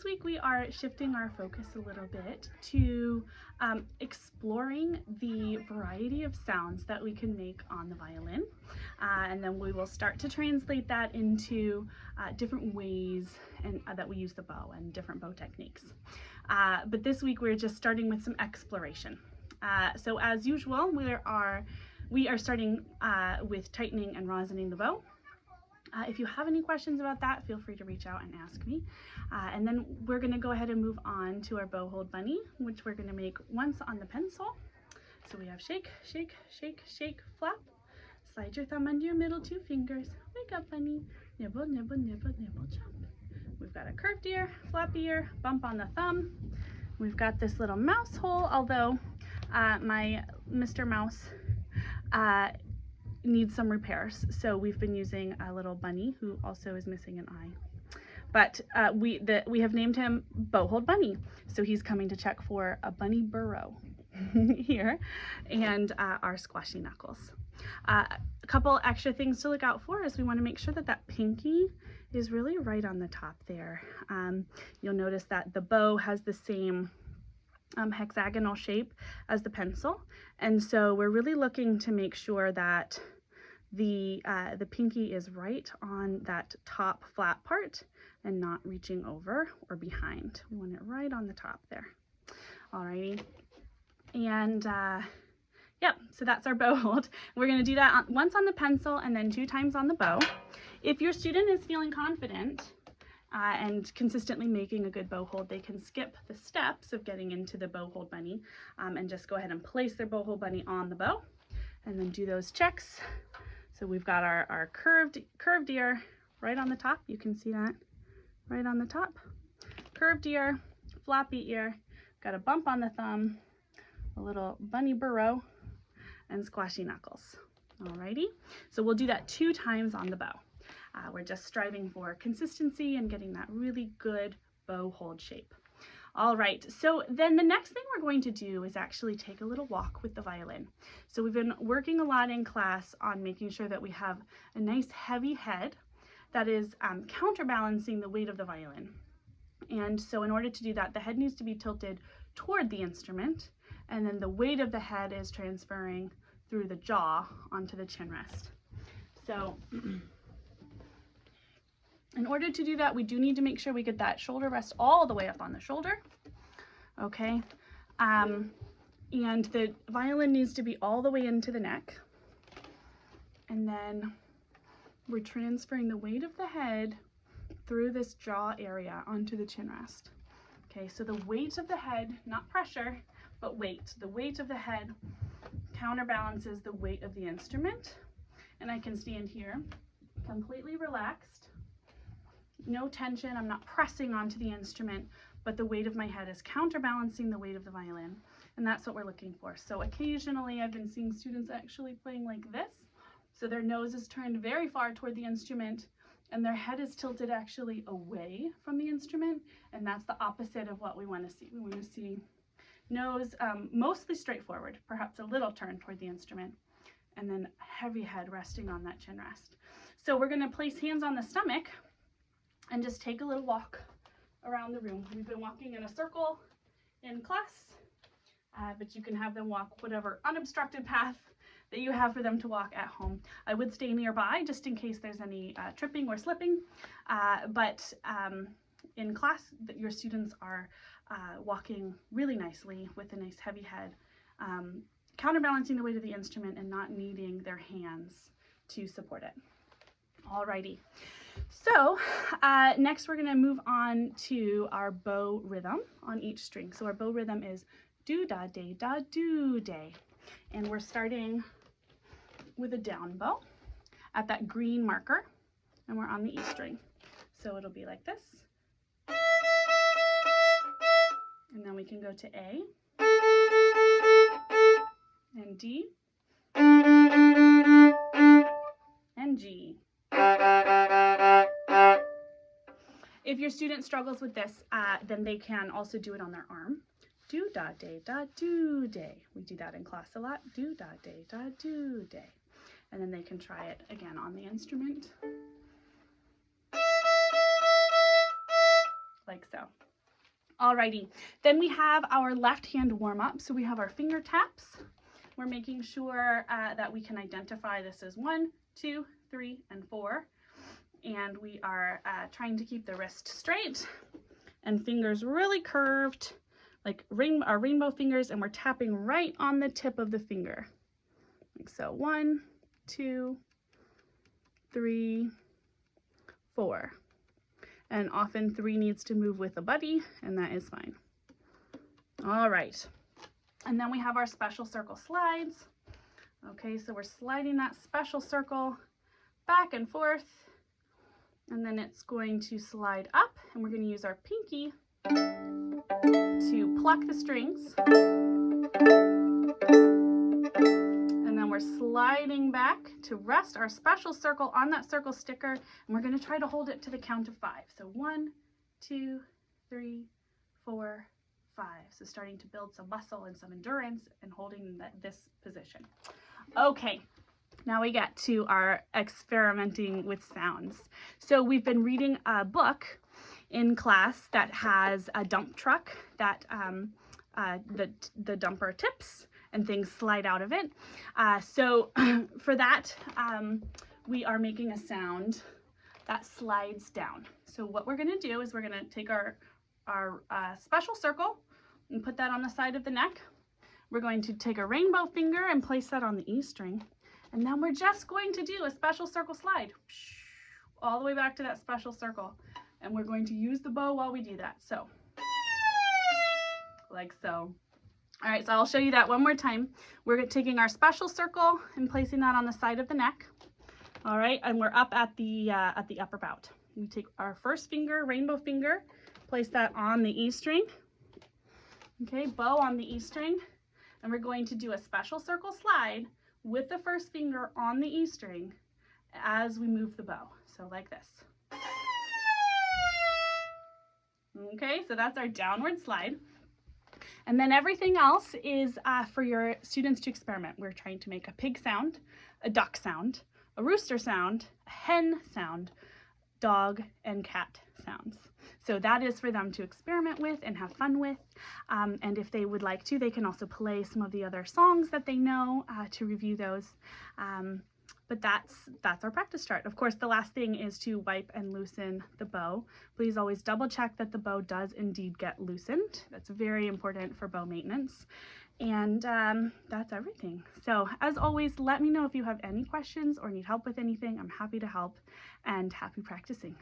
this week we are shifting our focus a little bit to exploring the variety of sounds that we can make on the violin. And then we will start to translate that into different ways that we use the bow and different bow techniques. But this week we're just starting with some exploration. So as usual, we are starting with tightening and rosining the bow. If you have any questions about that, feel free to reach out and ask me. And then we're going to go ahead and move on to our bow hold bunny, which we're going to make once on the pencil. So we have shake, shake, shake, shake, flap. Slide your thumb under your middle two fingers. Wake up, bunny. Nibble, nibble, nibble, nibble, jump. We've got a curved ear, flap ear, bump on the thumb. We've got this little mouse hole, although my Mr. Mouse needs some repairs, so we've been using a little bunny who also is missing an eye. But we have named him Bow Hold Bunny, so he's coming to check for a bunny burrow here and our squashy knuckles. A couple extra things to look out for is we want to make sure that that pinky is really right on the top there. You'll notice that the bow has the same hexagonal shape as the pencil, and so we're really looking to make sure that the pinky is right on that top flat part and not reaching over or behind. We want it right on the top there. Alrighty, and yep, so that's our bow hold. We're going to do that once on the pencil and then 2 times on the bow. If your student is feeling confident and consistently making a good bow hold, they can skip the steps of getting into the bow hold bunny and just go ahead and place their bow hold bunny on the bow and then do those checks. So we've got our curved ear right on the top. You can see that right on the top. Curved ear, floppy ear, got a bump on the thumb, a little bunny burrow, and squashy knuckles. Alrighty, so we'll do that 2 times on the bow. We're just striving for consistency and getting that really good bow hold shape. All right, so then the next thing we're going to do is actually take a little walk with the violin. So we've been working a lot in class on making sure that we have a nice heavy head that is counterbalancing the weight of the violin. And so in order to do that, the head needs to be tilted toward the instrument, and then the weight of the head is transferring through the jaw onto the chin rest. So in order to do that, we do need to make sure we get that shoulder rest all the way up on the shoulder, okay? And the violin needs to be all the way into the neck. And then we're transferring the weight of the head through this jaw area onto the chin rest. Okay, so the weight of the head, not pressure, but weight. The weight of the head counterbalances the weight of the instrument. And I can stand here completely relaxed. No tension, I'm not pressing onto the instrument, but the weight of my head is counterbalancing the weight of the violin, and that's what we're looking for. So occasionally I've been seeing students actually playing like this, so their nose is turned very far toward the instrument, and their head is tilted actually away from the instrument, and that's the opposite of what we want to see. We want to see nose mostly straight forward, perhaps a little turn toward the instrument, and then heavy head resting on that chin rest. So we're going to place hands on the stomach and just take a little walk around the room. We've been walking in a circle in class, but you can have them walk whatever unobstructed path that you have for them to walk at home. I would stay nearby just in case there's any tripping or slipping, but in class, your students are walking really nicely with a nice heavy head, counterbalancing the weight of the instrument and not needing their hands to support it. Alrighty. So next we're going to move on to our bow rhythm on each string. So our bow rhythm is do da day da do day, and we're starting with a down bow at that green marker, and we're on the E string. So it'll be like this, and then we can go to A and D and G. If your student struggles with this, then they can also do it on their arm. Do da day da do day. We do that in class a lot. Do da day da do day. And then they can try it again on the instrument. Like so. Alrighty, then we have our left hand warm up. So we have our finger taps. We're making sure that we can identify this as 1, 2, 3, and 4. And we are trying to keep the wrist straight and fingers really curved, like our rainbow fingers, and we're tapping right on the tip of the finger. Like so, 1, 2, 3, 4. And often 3 needs to move with a buddy, and that is fine. All right. And then we have our special circle slides. Okay, so we're sliding that special circle back and forth, and then it's going to slide up, and we're going to use our pinky to pluck the strings. And then we're sliding back to rest our special circle on that circle sticker, and we're going to try to hold it to the count of 5. So 1, 2, 3, 4, 5. So starting to build some muscle and some endurance and holding this position. Okay, now we get to our experimenting with sounds. So we've been reading a book in class that has a dump truck that the dumper tips and things slide out of it. So for that, we are making a sound that slides down. So what we're going to do is we're going to take our special circle and put that on the side of the neck. We're going to take a rainbow finger and place that on the E string. And then we're just going to do a special circle slide all the way back to that special circle. And we're going to use the bow while we do that. So, like so. All right, so I'll show you that one more time. We're taking our special circle and placing that on the side of the neck. All right, and we're up at the upper bout. We take our first finger, rainbow finger, place that on the E string. Okay, bow on the E string. And we're going to do a special circle slide with the first finger on the E string as we move the bow. So like this. Okay, so that's our downward slide. And then everything else is for your students to experiment. We're trying to make a pig sound, a duck sound, a rooster sound, a hen sound, dog and cat sounds. So that is for them to experiment with and have fun with. And if they would like to, they can also play some of the other songs that they know to review those. But that's our practice chart. Of course, the last thing is to wipe and loosen the bow. Please always double check that the bow does indeed get loosened. That's very important for bow maintenance. And that's everything. So as always, let me know if you have any questions or need help with anything. I'm happy to help, and happy practicing.